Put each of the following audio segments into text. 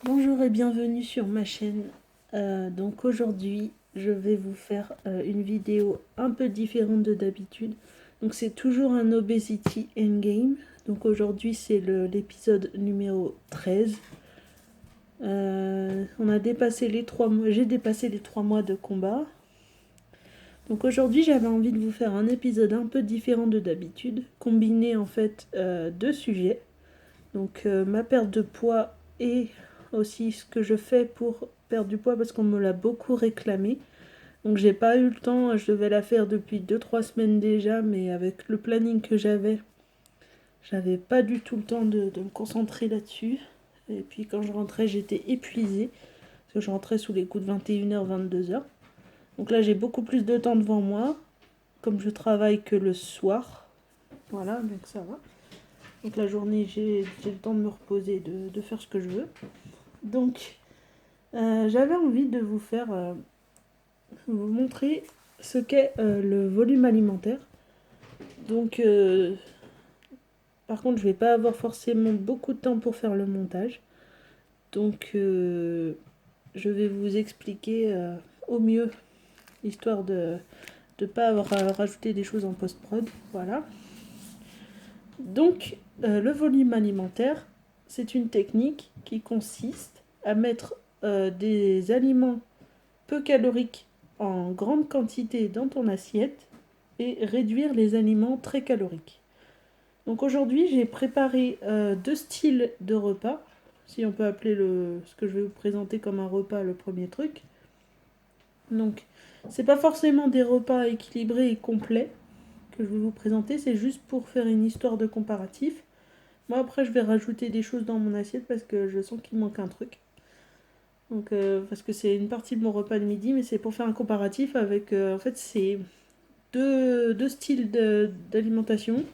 Bonjour et bienvenue sur ma chaîne. Donc aujourd'hui, je vais vous faire une vidéo un peu différente de d'habitude. Donc c'est toujours un Obesity Endgame. Donc aujourd'hui, c'est l'épisode numéro 13. On a dépassé les 3 mois, j'ai dépassé les 3 mois de combat. Donc aujourd'hui, j'avais envie de vous faire un épisode un peu différent de d'habitude, combiner en fait deux sujets. Donc ma perte de poids et aussi ce que je fais pour perdre du poids parce qu'on me l'a beaucoup réclamé. Donc j'ai pas eu le temps, je devais la faire depuis 2-3 semaines déjà, mais avec le planning que j'avais pas du tout le temps de me concentrer là-dessus. Et puis quand je rentrais, j'étais épuisée, parce que je rentrais sous les coups de 21h, 22h. Donc là j'ai beaucoup plus de temps devant moi, comme je travaille que le soir. Voilà, donc ça va. Donc la journée, j'ai le temps de me reposer, de faire ce que je veux. Donc, j'avais envie de vous montrer ce qu'est le volume alimentaire. Donc, par contre, je vais pas avoir forcément beaucoup de temps pour faire le montage. Donc, je vais vous expliquer au mieux, histoire de ne pas avoir à rajouter des choses en post-prod. Voilà. Donc, le volume alimentaire, c'est une technique qui consiste à mettre des aliments peu caloriques en grande quantité dans ton assiette et réduire les aliments très caloriques. Donc aujourd'hui, j'ai préparé deux styles de repas, si on peut appeler ce que je vais vous présenter comme un repas le premier truc. Donc, c'est pas forcément des repas équilibrés et complets que je vais vous présenter, c'est juste pour faire une histoire de comparatif. Moi, après, je vais rajouter des choses dans mon assiette parce que je sens qu'il manque un truc. Donc, parce que c'est une partie de mon repas de midi, mais c'est pour faire un comparatif avec. En fait, c'est deux styles d'alimentation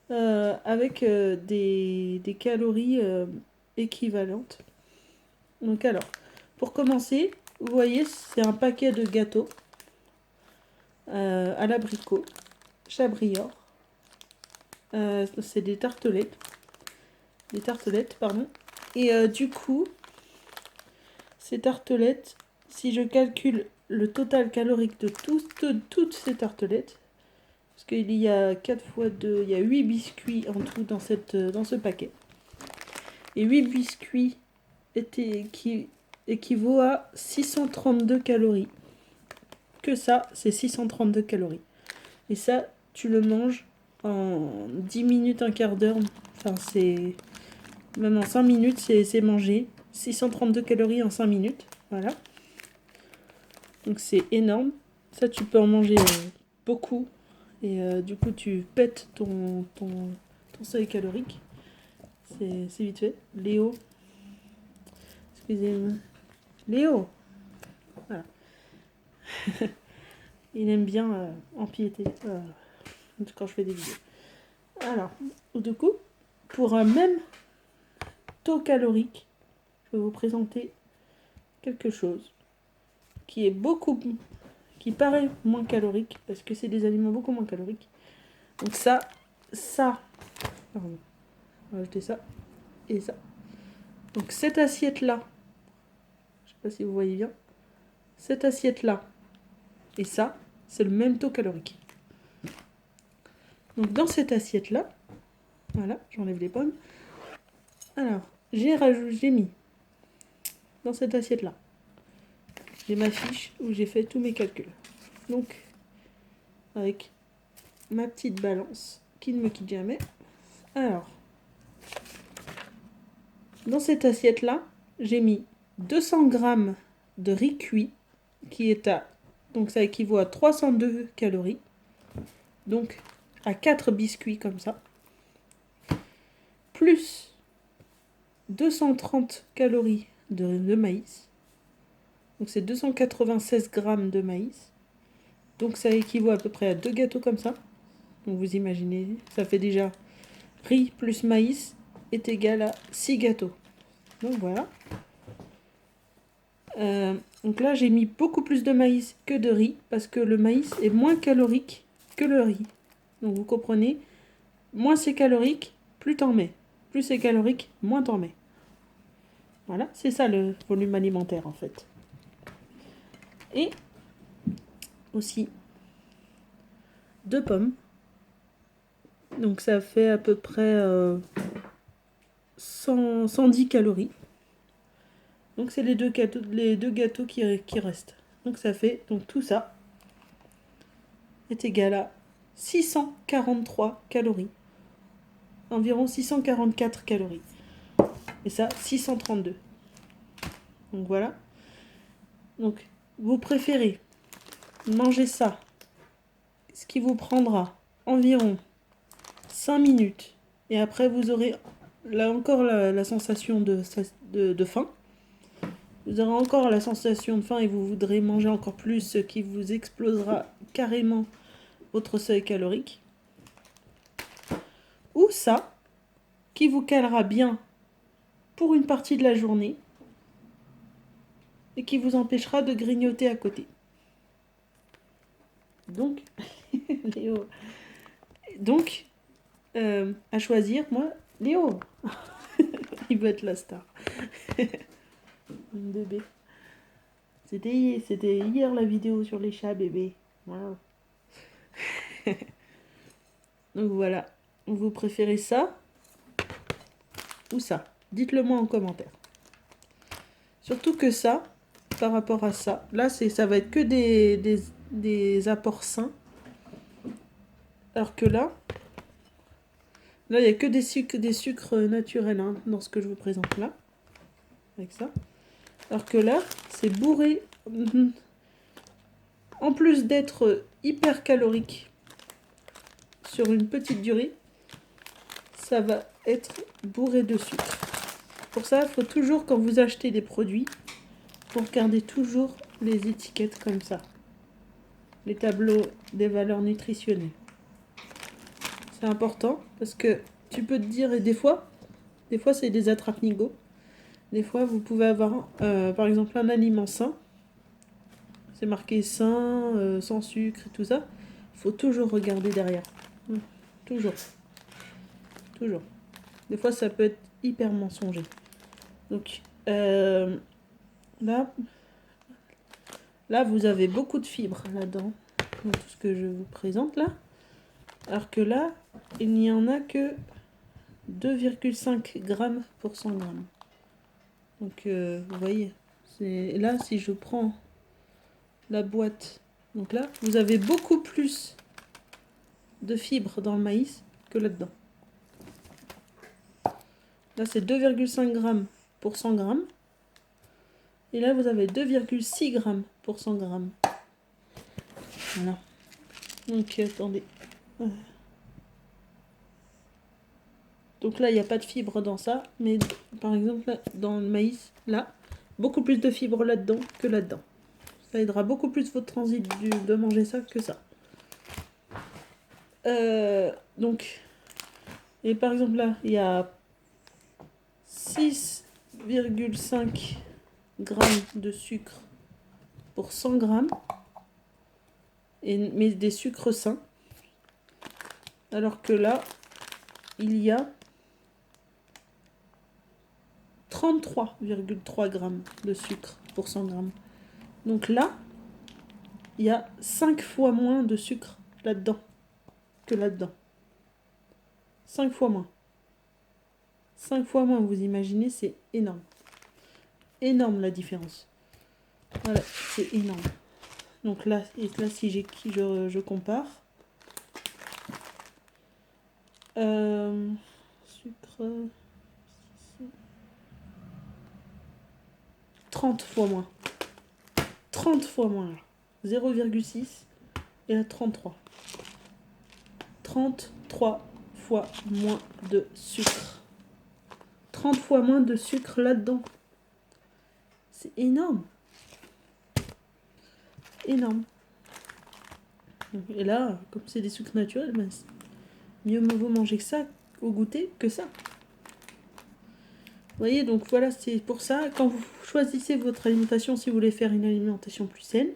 avec des calories équivalentes. Donc, alors, pour commencer, vous voyez, c'est un paquet de gâteaux à l'abricot, Chabrior. C'est des tartelettes. Des tartelettes, pardon. Et du coup, ces tartelettes, si je calcule le total calorique de toutes ces tartelettes, parce qu'il y a 4 fois 2, il y a 8 biscuits en tout dans ce paquet. Et 8 biscuits qui équivaut à 632 calories. Que ça, c'est 632 calories. Et ça, tu le manges en 10 minutes, un quart d'heure. Enfin, c'est... Même en 5 minutes, c'est mangé. 632 calories en 5 minutes. Voilà. Donc c'est énorme. Ça, tu peux en manger beaucoup. Et du coup, tu pètes ton seuil calorique. C'est vite fait. Léo. Excusez-moi. Léo. Voilà. Il aime bien empiéter quand je fais des vidéos. Alors, du coup, pour un même taux calorique, je vais vous présenter quelque chose qui paraît moins calorique, parce que c'est des aliments beaucoup moins caloriques. Donc pardon, on va ajouter ça, et ça. Donc cette assiette-là, je sais pas si vous voyez bien, cette assiette-là, et ça, c'est le même taux calorique. Donc dans cette assiette-là, voilà, j'enlève les pommes. Alors, j'ai mis dans cette assiette-là, j'ai ma fiche où j'ai fait tous mes calculs. Donc, avec ma petite balance qui ne me quitte jamais. Alors, dans cette assiette-là, j'ai mis 200 grammes de riz cuit, qui est à... Donc ça équivaut à 302 calories. Donc, à 4 biscuits comme ça. Plus 230 calories de maïs. Donc c'est 296 grammes de maïs. Donc ça équivaut à peu près à 2 gâteaux comme ça. Donc vous imaginez, ça fait déjà riz plus maïs est égal à 6 gâteaux. Donc voilà. Donc là, j'ai mis beaucoup plus de maïs que de riz, parce que le maïs est moins calorique que le riz. Donc vous comprenez, moins c'est calorique, plus t'en mets. Plus c'est calorique, moins t'en mets. Voilà, c'est ça le volume alimentaire en fait. Et aussi 2 pommes. Donc ça fait à peu près 110 calories. Donc c'est les deux gâteaux qui restent. Donc ça fait, donc tout ça est égal à 643 calories. Environ 644 calories. Et ça, 632. Donc voilà. Donc vous préférez manger ça, ce qui vous prendra environ 5 minutes. Et après vous aurez là encore la sensation de faim. Vous aurez encore la sensation de faim et vous voudrez manger encore plus, ce qui vous explosera carrément votre seuil calorique. Ou ça, qui vous calera bien pour une partie de la journée et qui vous empêchera de grignoter à côté. Donc, Léo. Donc, à choisir, moi, Léo. Il veut être la star. Bébé. C'était hier la vidéo sur les chats, bébé. Wow. Donc voilà. Vous préférez ça ou ça? Dites-le moi en commentaire. Surtout que ça, par rapport à ça, là ça va être que des apports sains. Alors que là, il n'y a que des sucres naturels hein, dans ce que je vous présente là. Avec ça. Alors que là, c'est bourré. En plus d'être hyper calorique sur une petite durée, ça va être bourré de sucre. Pour ça, il faut toujours, quand vous achetez des produits, pour garder toujours les étiquettes comme ça. Les tableaux des valeurs nutritionnelles. C'est important parce que tu peux te dire, et des fois c'est des attrape-nigots. Des fois, vous pouvez avoir, par exemple, un aliment sain. C'est marqué sain, sans sucre et tout ça. Il faut toujours regarder derrière. Toujours. Toujours. Des fois, ça peut être hyper mensonger. Donc, là, vous avez beaucoup de fibres là-dedans. Dans tout ce que je vous présente là. Alors que là, il n'y en a que 2,5 grammes pour 100 grammes. Donc, vous voyez. Là, si je prends la boîte, donc là, vous avez beaucoup plus de fibres dans le maïs que là-dedans. Là, c'est 2,5 grammes pour 100 grammes. Et là, vous avez 2,6 grammes pour 100 grammes. Voilà. Donc, attendez. Donc là, il n'y a pas de fibres dans ça. Mais par exemple, là, dans le maïs, là, beaucoup plus de fibres là-dedans que là-dedans. Ça aidera beaucoup plus votre transit de manger ça que ça. Donc, et par exemple là, il y a 6,5 grammes de sucre pour 100 grammes, mais des sucres sains. Alors que là, il y a 33,3 grammes de sucre pour 100 grammes. Donc là, il y a 5 fois moins de sucre là-dedans que là-dedans. 5 fois moins. 5 fois moins, vous imaginez, c'est énorme. Énorme la différence. Voilà, c'est énorme. Donc là, si je compare. Sucre. 30 fois moins. 30 fois moins. 0,6 et là 33. 33 fois moins de sucre. 30 fois moins de sucre là-dedans. C'est énorme. Énorme. Et là, comme c'est des sucres naturels, ben, mieux vaut manger que ça au goûter que ça. Vous voyez, donc voilà, c'est pour ça, quand vous choisissez votre alimentation, si vous voulez faire une alimentation plus saine,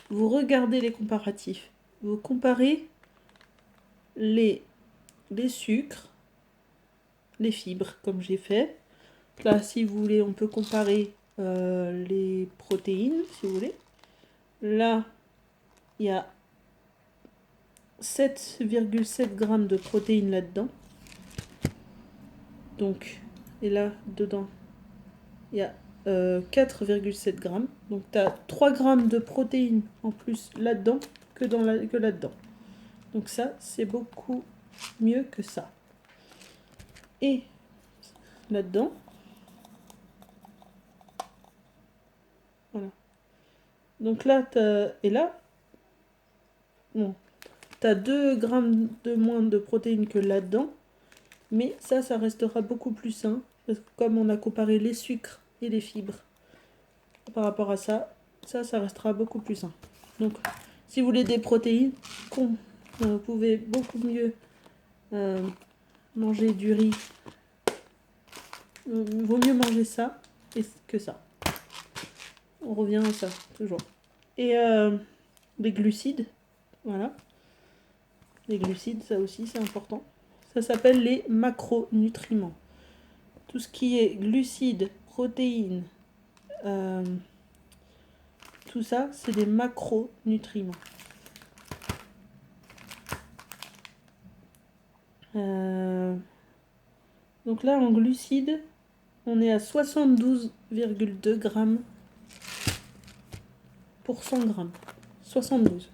vous regardez les comparatifs. Vous comparez les sucres, les fibres, comme j'ai fait, Là, si vous voulez, on peut comparer les protéines, si vous voulez. Là, il y a 7,7 grammes de protéines là-dedans. Donc, et là, dedans, il y a 4,7 grammes. Donc, tu as 3 grammes de protéines en plus là-dedans que là-dedans. Donc ça, c'est beaucoup mieux que ça. Et là-dedans, voilà. Donc là, et là, bon, tu as 2 grammes de moins de protéines que là-dedans. Mais ça restera beaucoup plus sain. Parce que comme on a comparé les sucres et les fibres par rapport à ça, ça restera beaucoup plus sain. Donc, si vous voulez des protéines, vous pouvez beaucoup mieux manger du riz. Vaut mieux manger ça que ça. On revient à ça, toujours. Et les glucides, voilà. Les glucides, ça aussi, c'est important. Ça s'appelle les macronutriments. Tout ce qui est glucides, protéines, tout ça, c'est des macronutriments. Donc là, en glucides, on est à 72,2 grammes pour 100 grammes. 72.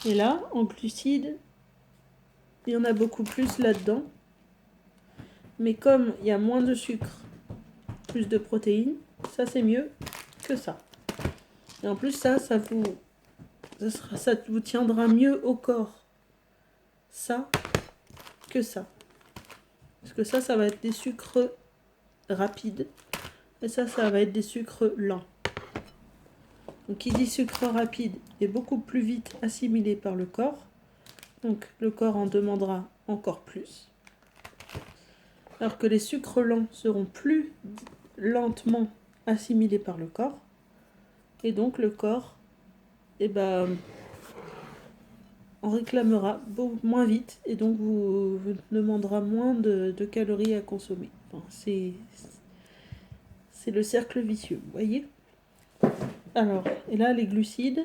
Et là, en glucides, il y en a beaucoup plus là-dedans. Mais comme il y a moins de sucre, plus de protéines, ça c'est mieux que ça. Et en plus, ça vous tiendra mieux au corps. Ça que ça. Parce que ça va être des sucres rapides. Et ça va être des sucres lents. Donc, qui dit sucre rapide est beaucoup plus vite assimilé par le corps. Donc, le corps en demandera encore plus. Alors que les sucres lents seront plus lentement assimilés par le corps. Et donc, le corps, en réclamera moins vite. Et donc, vous demandera moins de calories à consommer. Enfin, c'est le cercle vicieux, vous voyez ? Alors, et là, les glucides,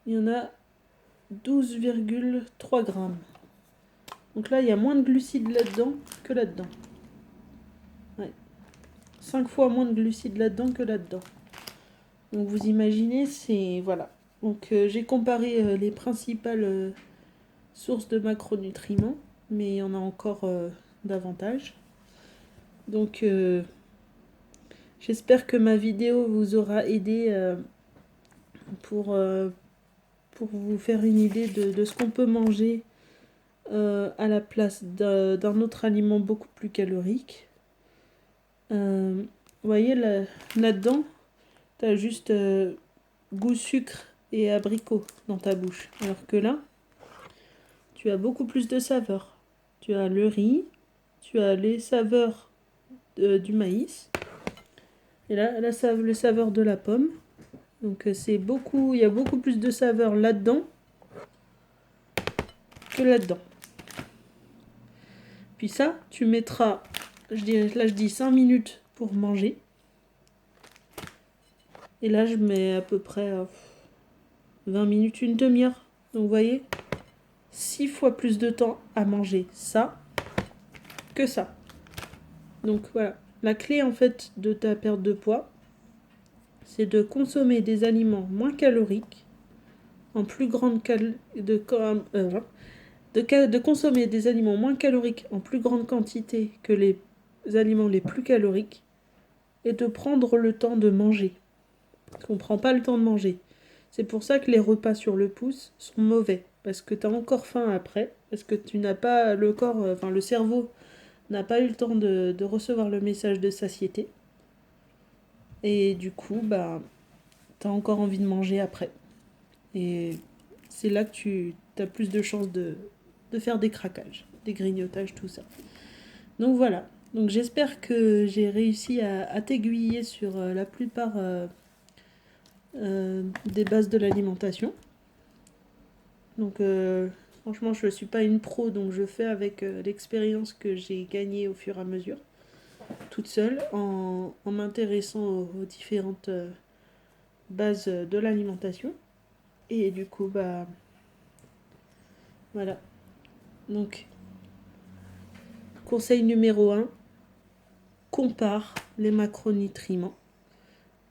il y en a 12,3 grammes. Donc là, il y a moins de glucides là-dedans que là-dedans. Ouais. 5 fois moins de glucides là-dedans que là-dedans. Donc vous imaginez, c'est... Voilà. Donc j'ai comparé les principales sources de macronutriments, mais il y en a encore davantage. Donc j'espère que ma vidéo vous aura aidé pour vous faire une idée de ce qu'on peut manger à la place d'un autre aliment beaucoup plus calorique. Vous voyez, là-dedans, tu as juste goût sucre et abricot dans ta bouche. Alors que là, tu as beaucoup plus de saveurs. Tu as le riz, tu as les saveurs du maïs, et là, les saveurs de la pomme. Donc il y a beaucoup plus de saveurs là-dedans que là-dedans. Puis ça, tu mettras, je dis 5 minutes pour manger. Et là, je mets à peu près 20 minutes, une demi-heure. Donc vous voyez, 6 fois plus de temps à manger ça que ça. Donc voilà, la clé en fait de ta perte de poids, c'est de consommer des aliments moins caloriques, en plus grande de consommer des aliments moins caloriques en plus grande quantité que les aliments les plus caloriques, et de prendre le temps de manger. Parce qu'on ne prend pas le temps de manger. C'est pour ça que les repas sur le pouce sont mauvais. Parce que tu as encore faim après. Parce que tu n'as pas le corps, le cerveau n'a pas eu le temps de recevoir le message de satiété. Et du coup, tu as encore envie de manger après. Et c'est là que tu as plus de chances de faire des craquages, des grignotages, tout ça. Donc voilà. Donc j'espère que j'ai réussi à t'aiguiller sur la plupart des bases de l'alimentation. Donc franchement, je ne suis pas une pro, donc je fais avec l'expérience que j'ai gagnée au fur et à mesure. toute seule en m'intéressant aux différentes bases de l'alimentation. Et du coup, bah voilà. Donc, conseil numéro 1, compare les macronutriments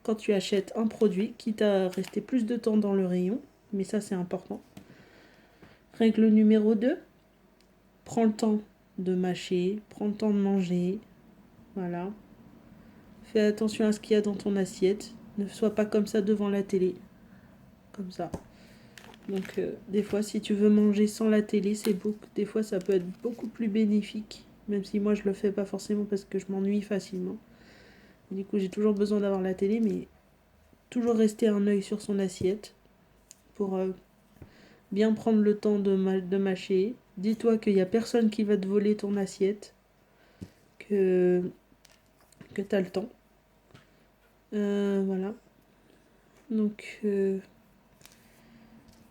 quand tu achètes un produit, quitte à rester plus de temps dans le rayon, mais ça c'est important. Règle numéro 2, prends le temps de mâcher, prends le temps de manger, voilà. Fais attention à ce qu'il y a dans ton assiette, ne sois pas comme ça devant la télé, comme ça. Donc des fois si tu veux manger sans la télé, des fois ça peut être beaucoup plus bénéfique, même si moi je le fais pas forcément parce que je m'ennuie facilement. Du coup j'ai toujours besoin d'avoir la télé, mais toujours rester un œil sur son assiette pour bien prendre le temps de mâcher. Dis-toi qu'il n'y a personne qui va te voler ton assiette, que tu as le temps. Voilà. Donc,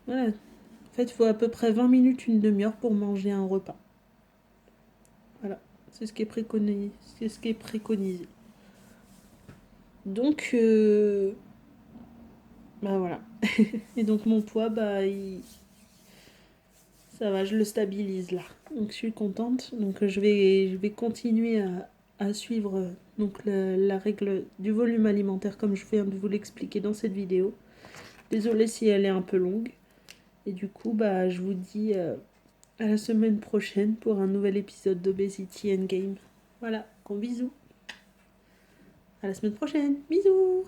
voilà. En fait, il faut à peu près 20 minutes, une demi-heure pour manger un repas. Voilà. C'est ce qui est préconisé. C'est ce qui est préconisé. Donc, bah voilà. Et donc, mon poids, bah, ça va, je le stabilise là. Donc je suis contente. Donc je vais continuer à suivre donc la règle du volume alimentaire comme je viens de vous l'expliquer dans cette vidéo. Désolée si elle est un peu longue. Et du coup, bah, je vous dis à la semaine prochaine pour un nouvel épisode d'Obesity Endgame. Voilà, gros bisous. À la semaine prochaine. Bisous.